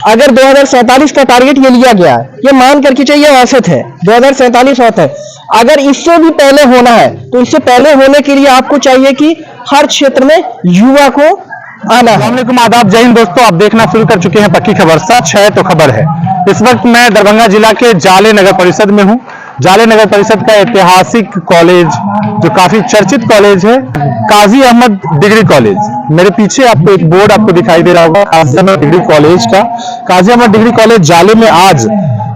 अगर 2047 का टारगेट ये लिया गया, ये मान करके चाहिए औसत है, 2047 औसत है। अगर इससे भी पहले होना है तो इससे पहले होने के लिए आपको चाहिए कि हर क्षेत्र में युवा को आना है। अस्सलामुअलैकुम, आदाब, जय हिंद दोस्तों। आप देखना शुरू कर चुके हैं पक्की खबर। सच है तो खबर है। इस वक्त मैं दरभंगा जिला के जाले नगर परिषद में हूं। जाले नगर परिषद का ऐतिहासिक कॉलेज, जो काफी चर्चित कॉलेज है, काजी अहमद डिग्री कॉलेज। मेरे पीछे आपको एक बोर्ड आपको दिखाई दे रहा होगा, काजी अहमद डिग्री कॉलेज का। काजी अहमद डिग्री कॉलेज जाले में आज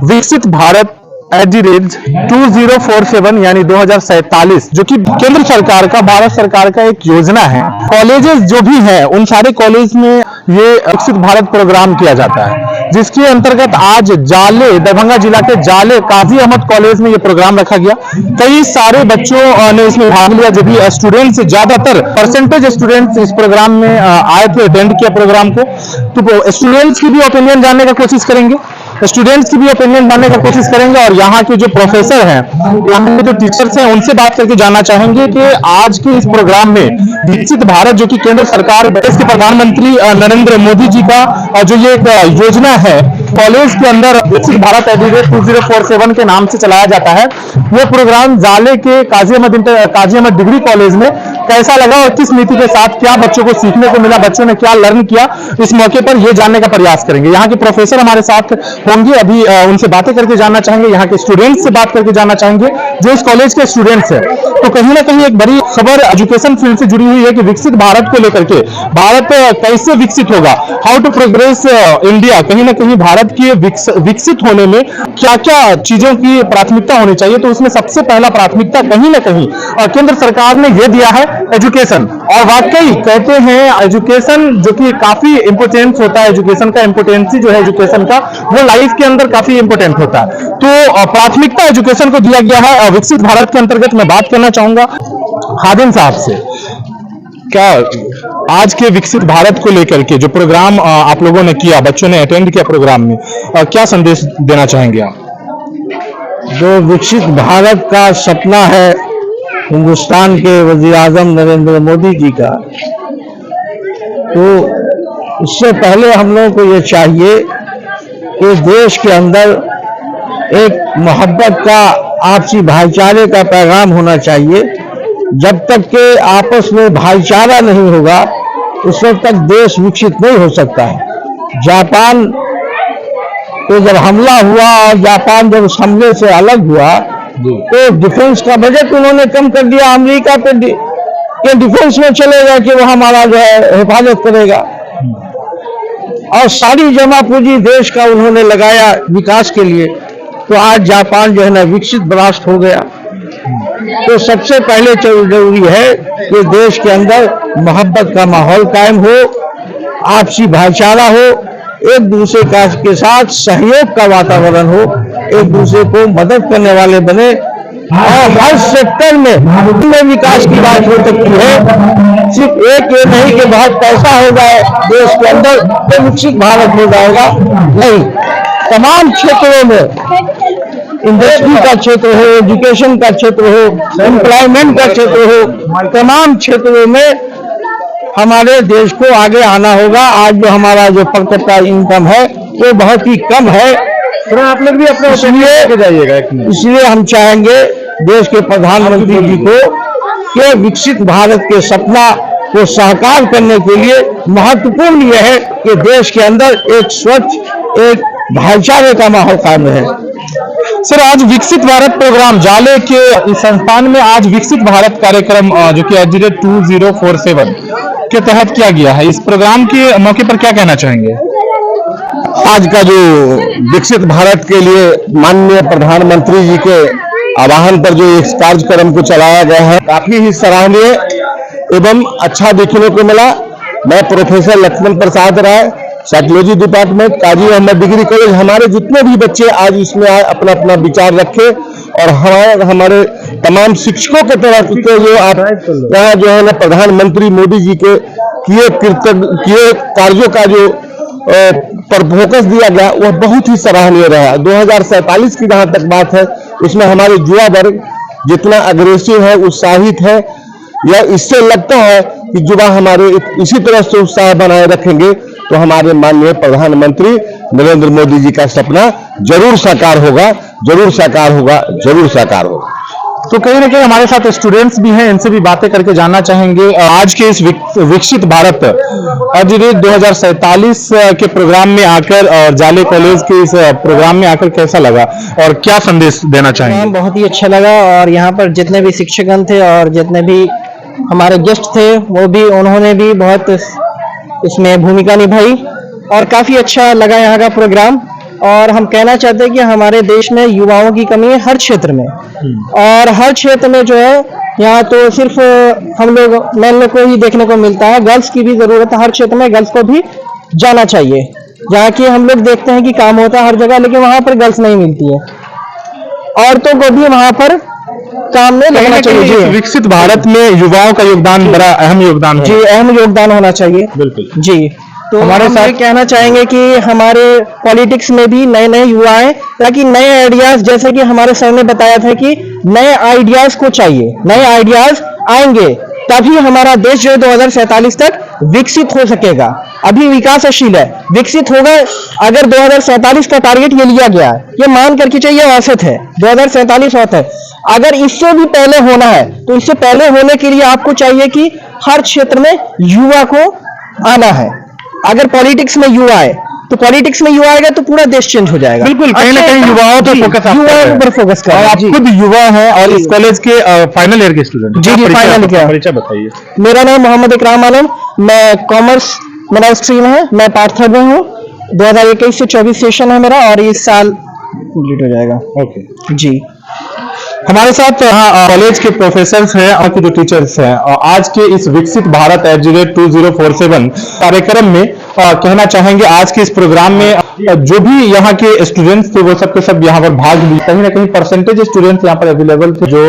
विकसित भारत @2047 यानी 2047, जो कि केंद्र सरकार का, भारत सरकार का एक योजना है। कॉलेजेस जो भी हैं उन सारे कॉलेज में ये विकसित भारत प्रोग्राम किया जाता है, जिसके अंतर्गत आज जाले, दरभंगा जिला के जाले काजी अहमद कॉलेज में ये प्रोग्राम रखा गया। कई सारे बच्चों ने इसमें भाग लिया, जो भी स्टूडेंट्स, ज्यादातर परसेंटेज स्टूडेंट्स इस प्रोग्राम में आए थे, अटेंड किया प्रोग्राम को। तो स्टूडेंट्स की भी ओपिनियन जानने का कोशिश करेंगे, स्टूडेंट्स की भी ओपिनियन जानने का कोशिश करेंगे, और यहाँ के जो प्रोफेसर हैं, यहाँ के जो टीचर्स हैं, उनसे बात करके जानना चाहेंगे कि आज के इस प्रोग्राम में विकसित भारत, जो कि केंद्र सरकार, देश के प्रधानमंत्री नरेंद्र मोदी जी का जो ये एक योजना है, कॉलेज के अंदर विकसित भारत @2047 के नाम से चलाया जाता है। वो प्रोग्राम जाले के काजी अहमद डिग्री कॉलेज में कैसा लगा और किस नीति के साथ क्या बच्चों को सीखने को मिला, बच्चों ने क्या लर्न किया, इस मौके पर ये जानने का प्रयास करेंगे। यहाँ के प्रोफेसर हमारे साथ होंगे, अभी उनसे बातें करके जानना चाहेंगे, यहाँ के स्टूडेंट्स से बात करके जानना चाहेंगे जो इस कॉलेज के स्टूडेंट्स हैं। तो कहीं ना कहीं एक बड़ी खबर एजुकेशन फील्ड से जुड़ी हुई है कि विकसित भारत को लेकर के, भारत कैसे विकसित होगा, हाउ टू प्रोग्रेस इंडिया, कहीं ना कहीं भारत के विकसित होने में क्या क्या चीजों की प्राथमिकता होनी चाहिए। तो उसमें सबसे पहला प्राथमिकता कहीं ना कहीं केंद्र सरकार ने यह दिया है एजुकेशन। और वाकई कहते हैं एजुकेशन जो कि काफी इंपोर्टेंस होता है, एजुकेशन का इंपोर्टेंसी जो है एजुकेशन का, वो लाइफ के अंदर काफी इंपोर्टेंट होता है। तो प्राथमिकता एजुकेशन को दिया गया है विकसित भारत के अंतर्गत। मैं बात करना चाहूंगा खादिम साहब से, क्या आज के विकसित भारत को लेकर के जो प्रोग्राम आप लोगों ने किया, बच्चों ने अटेंड किया प्रोग्राम में, क्या संदेश देना चाहेंगे आप? जो विकसित भारत का सपना है हिंदुस्तान के वजीर आजम नरेंद्र मोदी जी का, तो इससे पहले हम लोगों को ये चाहिए कि देश के अंदर एक मोहब्बत का, आपसी भाईचारे का पैगाम होना चाहिए। जब तक के आपस में भाईचारा नहीं होगा उस वक्त तक देश विकसित नहीं हो सकता है। जापान तो जब हमला हुआ और जापान जब उस हमले से अलग हुआ तो डिफेंस का बजट उन्होंने कम कर दिया, अमेरिका के डिफेंस में चले गए कि वो हमारा जो है हिफाजत करेगा, और सारी जमा पूंजी देश का उन्होंने लगाया विकास के लिए। तो आज जापान जो है ना विकसित राष्ट्र हो गया। तो सबसे पहले जरूरी है कि देश के अंदर मोहब्बत का माहौल कायम हो, आपसी भाईचारा हो, एक दूसरे के साथ सहयोग का वातावरण हो, एक दूसरे को मदद करने वाले बने, और हर सेक्टर में विकास की बात हो सकती है। सिर्फ एक ये नहीं कि बहुत पैसा हो जाए देश के अंदर तो विकसित भारत हो जाएगा, नहीं। तमाम क्षेत्रों में, इंडस्ट्री का क्षेत्र हो, एजुकेशन का क्षेत्र हो, एम्प्लॉयमेंट का क्षेत्र हो, तमाम क्षेत्रों में हमारे देश को आगे आना होगा। आज जो हमारा जो पर कैपिटा इनकम है वो बहुत ही कम है। तो आप लोग भी अपने जाइएगा, इसलिए हम चाहेंगे देश के प्रधानमंत्री जी को कि विकसित भारत के सपना को साकार करने के लिए महत्वपूर्ण यह है कि देश के अंदर एक स्वच्छ, एक भाईचारे का माहौल कायम है। सर, आज विकसित भारत प्रोग्राम जाले के इस संस्थान में आज विकसित भारत कार्यक्रम जो कि @2047 के तहत किया गया है, इस प्रोग्राम के मौके पर क्या कहना चाहेंगे? आज का जो विकसित भारत के लिए माननीय प्रधानमंत्री जी के आह्वान पर जो इस कार्यक्रम को चलाया गया है, काफी ही सराहनीय एवं अच्छा देखने को मिला। मैं professor Lakshman Prasad Rai, psychology department, काजी अहमद डिग्री कॉलेज, हमारे जितने भी बच्चे आज इसमें आए अपना अपना विचार रखे, और हमारे तमाम शिक्षकों के तरफ से जो आप यहाँ जो है ना प्रधानमंत्री मोदी जी के किए कार्यों का जो पर फोकस दिया गया वह बहुत ही सराहनीय रहा। 2047 की जहां तक बात है, उसमें हमारे युवा वर्ग जितना अग्रेसिव है, उत्साहित है, या इससे लगता है कि युवा हमारे इसी तरह से उत्साह बनाए रखेंगे तो हमारे माननीय प्रधानमंत्री नरेंद्र मोदी जी का सपना जरूर साकार होगा, जरूर साकार होगा, जरूर साकार होगा। तो कहीं ना कहीं हमारे साथ स्टूडेंट्स भी हैं, इनसे भी बातें करके जानना चाहेंगे आज के इस विकसित भारत अधिनियम 2047 के प्रोग्राम में आकर और जाले कॉलेज के इस प्रोग्राम में आकर कैसा लगा और क्या संदेश देना चाहेंगे? बहुत ही अच्छा लगा और यहाँ पर जितने भी शिक्षकगण थे और जितने भी हमारे गेस्ट थे वो भी, उन्होंने भी बहुत इसमें भूमिका निभाई और काफी अच्छा लगा यहाँ का प्रोग्राम। और हम कहना चाहते हैं कि हमारे देश में युवाओं की कमी है हर क्षेत्र में, और हर क्षेत्र में जो है यहाँ तो सिर्फ हम लोग मैन लोग को ही देखने को मिलता है, गर्ल्स की भी जरूरत है। हर क्षेत्र में गर्ल्स को भी जाना चाहिए, जहाँ की हम लोग देखते हैं कि काम होता है हर जगह, लेकिन वहाँ पर गर्ल्स नहीं मिलती है। औरतों को भी वहाँ पर काम में लगना चाहिए। जी, विकसित भारत में युवाओं का योगदान बड़ा अहम योगदान है। जी, अहम योगदान होना चाहिए। बिल्कुल जी। तो हमारे हम साथ ये कहना चाहेंगे कि हमारे पॉलिटिक्स में भी नए नए युवा आए, ताकि नए आइडियाज, जैसे कि हमारे सर ने बताया था कि नए आइडियाज को चाहिए, नए आइडियाज आएंगे तभी हमारा देश जो है 2047 तक विकसित हो सकेगा। अभी विकासशील है, विकसित होगा। अगर 2047 का टारगेट ये लिया गया है, ये मान करके चाहिए औसत है, 2047 औसत है। अगर इससे भी पहले होना है तो इससे पहले होने के लिए आपको चाहिए कि हर क्षेत्र में युवा को आना है। अगर पॉलिटिक्स में युवा आए तो पॉलिटिक्स में युवा आएगा तो पूरा देश चेंज हो जाएगा। बिल्कुल, कहीं ना कहीं युवाओं पर फोकस, युवाओं पर फोकस कर। और आप खुद युवा हैं और इस कॉलेज के फाइनल ईयर के स्टूडेंट। जी जी, फाइनल ईयर। परिचय बताइए। मेरा नाम मोहम्मद इकराम आलम, मैं कॉमर्स मेरा स्ट्रीम है, मैं पार्ट 3 में हूँ। 2021 से 24 सेशन है मेरा और इस साल कंप्लीट हो जाएगा। ओके जी। हमारे साथ यहाँ कॉलेज के प्रोफेसर्स हैं और जो टीचर्स हैं, और आज के इस विकसित भारत एजीरेट 2047 कार्यक्रम में कहना चाहेंगे आज के इस प्रोग्राम में जो भी यहाँ के स्टूडेंट्स थे वो सब के सब यहाँ पर भाग लिए। कहीं ना कहीं परसेंटेज स्टूडेंट्स यहाँ पर अवेलेबल थे जो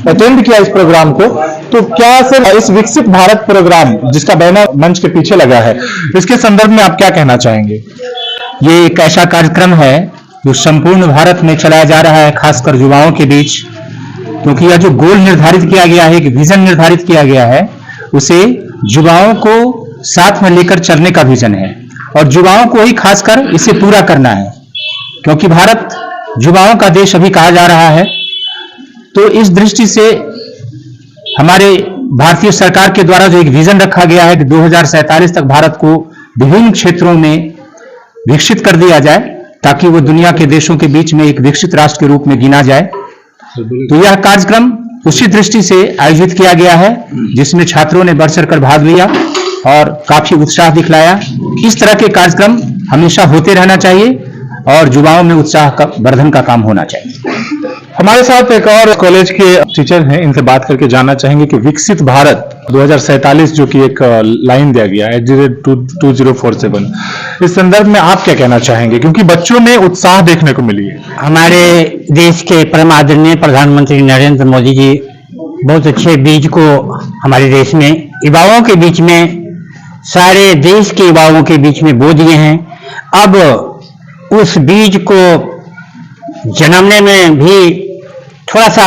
अटेंड किया इस प्रोग्राम को। तो क्या सर इस विकसित भारत प्रोग्राम जिसका बैनर मंच के पीछे लगा है, इसके संदर्भ में आप क्या कहना चाहेंगे? ये एक ऐसा कार्यक्रम है जो संपूर्ण भारत में चलाया जा रहा है, खासकर युवाओं के बीच, क्योंकि यह जो गोल निर्धारित किया गया है, एक विजन निर्धारित किया गया है, उसे युवाओं को साथ में लेकर चलने का विजन है और युवाओं को ही खासकर इसे पूरा करना है, क्योंकि भारत युवाओं का देश अभी कहा जा रहा है। तो इस दृष्टि से हमारे भारतीय सरकार के द्वारा जो एक विजन रखा गया है कि 2047 तक भारत को विभिन्न क्षेत्रों में विकसित कर दिया जाए, ताकि वो दुनिया के देशों के बीच में एक विकसित राष्ट्र के रूप में गिना जाए। तो यह कार्यक्रम उसी दृष्टि से आयोजित किया गया है, जिसमें छात्रों ने बढ़ चढ़कर भाग लिया और काफी उत्साह दिखलाया। इस तरह के कार्यक्रम हमेशा होते रहना चाहिए और युवाओं में उत्साह का वर्धन का काम होना चाहिए। हमारे साथ एक और कॉलेज के टीचर हैं, इनसे बात करके जानना चाहेंगे कि विकसित भारत 2047 जो कि एक लाइन दिया गया है 2047, इस संदर्भ में आप क्या कहना चाहेंगे, क्योंकि बच्चों में उत्साह देखने को मिली है? हमारे देश के परम आदरणीय प्रधानमंत्री नरेंद्र मोदी जी बहुत अच्छे बीज को हमारे देश में युवाओं के बीच में, सारे देश के युवाओं के बीच में बो दिए हैं। अब उस बीज को जन्मने में भी थोड़ा सा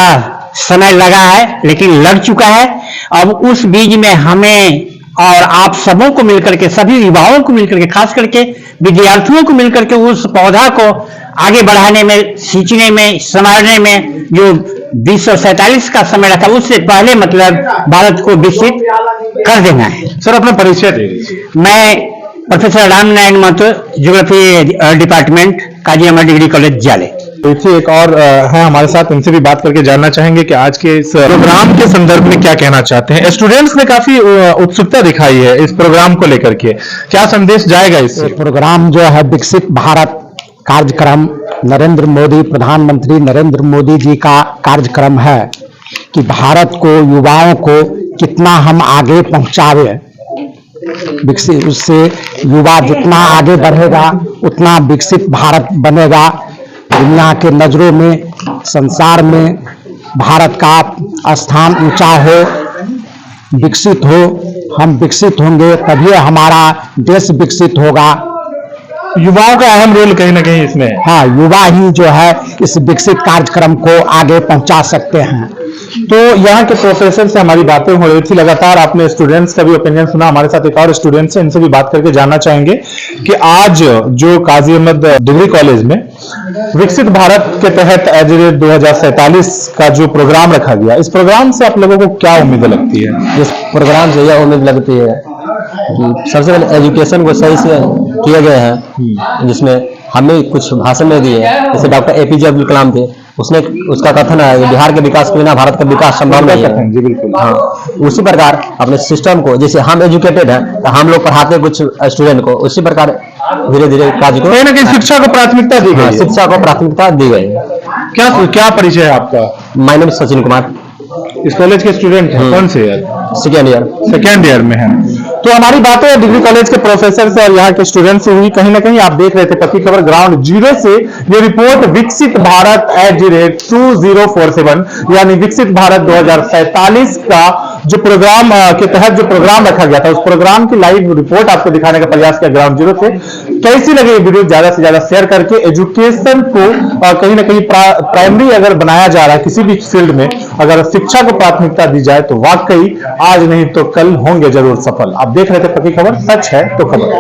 समय लगा है, लेकिन लग चुका है। अब उस बीज में हमें और आप सबों को मिलकर के, सभी युवाओं को मिलकर के, खास करके विद्यार्थियों को मिलकर के उस पौधा को आगे बढ़ाने में, सींचने में, संवारने में जो 2047 का समय रखा, उससे पहले मतलब भारत को विकसित कर देना है। सर अपना परिचय दे दीजिए। मैं professor Ram Narayan Mahto, geography department, Kazi Amar degree college Jale. देखिए एक और है हमारे साथ, उनसे भी बात करके जानना चाहेंगे कि आज के इस प्रोग्राम के संदर्भ में क्या कहना चाहते हैं। स्टूडेंट्स ने काफी उत्सुकता दिखाई है इस प्रोग्राम को लेकर के, क्या संदेश जाएगा इससे? प्रोग्राम जो है विकसित भारत कार्यक्रम, नरेंद्र मोदी, प्रधानमंत्री नरेंद्र मोदी जी का कार्यक्रम है कि भारत को, युवाओं को कितना हम आगे पहुंचावे। विकसित, उससे युवा जितना आगे बढ़ेगा उतना विकसित भारत बनेगा। दुनिया के नजरों में, संसार में भारत का स्थान ऊंचा हो, विकसित हो। हम विकसित होंगे तभी हमारा देश विकसित होगा। युवाओं का अहम रोल कहीं ना कहीं इसमें है। हाँ, युवा ही जो है इस विकसित कार्यक्रम को आगे पहुंचा सकते हैं। तो यहाँ के प्रोफेसर से हमारी बातें हो रही थी, लगातार आपने स्टूडेंट्स का भी ओपिनियन सुना। हमारे साथ एक और स्टूडेंट्स हैं, इनसे भी बात करके जानना चाहेंगे कि आज जो काजी अहमद डिग्री कॉलेज में विकसित भारत के तहत एज 2047 का जो प्रोग्राम रखा गया, इस प्रोग्राम से आप लोगों को क्या उम्मीदें लगती है? इस प्रोग्राम से यह उम्मीद लगती है कि सबसे पहले एजुकेशन को सही से किए गए हैं, जिसमें हमें कुछ भाषण में दिए, जैसे डॉक्टर एपीजे अब्दुल कलाम थे, उसका कथन है कि बिहार के विकास के बिना भारत का विकास संभव नहीं है। जी बिल्कुल। हाँ, उसी प्रकार अपने सिस्टम को, जैसे हम एजुकेटेड हैं तो हम लोग पढ़ाते कुछ स्टूडेंट को, उसी प्रकार धीरे धीरे कार्य को, कहीं ना कहीं शिक्षा को प्राथमिकता दी गई है। शिक्षा को प्राथमिकता दी गई है। क्या परिचय है आपका? माय नेम सचिन कुमार, इस कॉलेज के स्टूडेंट हैं, कौन से ईयर? सेकेंड ईयर में है। तो हमारी बातें डिग्री कॉलेज के प्रोफेसर से और यहाँ के स्टूडेंट से हुई। कहीं ना कहीं आप देख रहे थे पक्की खबर ग्राउंड जीरो से ये रिपोर्ट विकसित भारत @2047 यानी विकसित भारत 2047 का जो प्रोग्राम के तहत जो प्रोग्राम रखा गया था, उस प्रोग्राम की लाइव रिपोर्ट आपको दिखाने का प्रयास किया ग्राउंड जीरो से। कैसी लगी ये वीडियो ज्यादा से ज्यादा शेयर करके एजुकेशन को कहीं ना कहीं प्राइमरी अगर बनाया जा रहा है किसी भी फील्ड में, अगर शिक्षा को प्राथमिकता दी जाए तो वाकई आज नहीं तो कल होंगे जरूर सफल। आप देख रहे थे पक्की खबर, सच है तो खबर।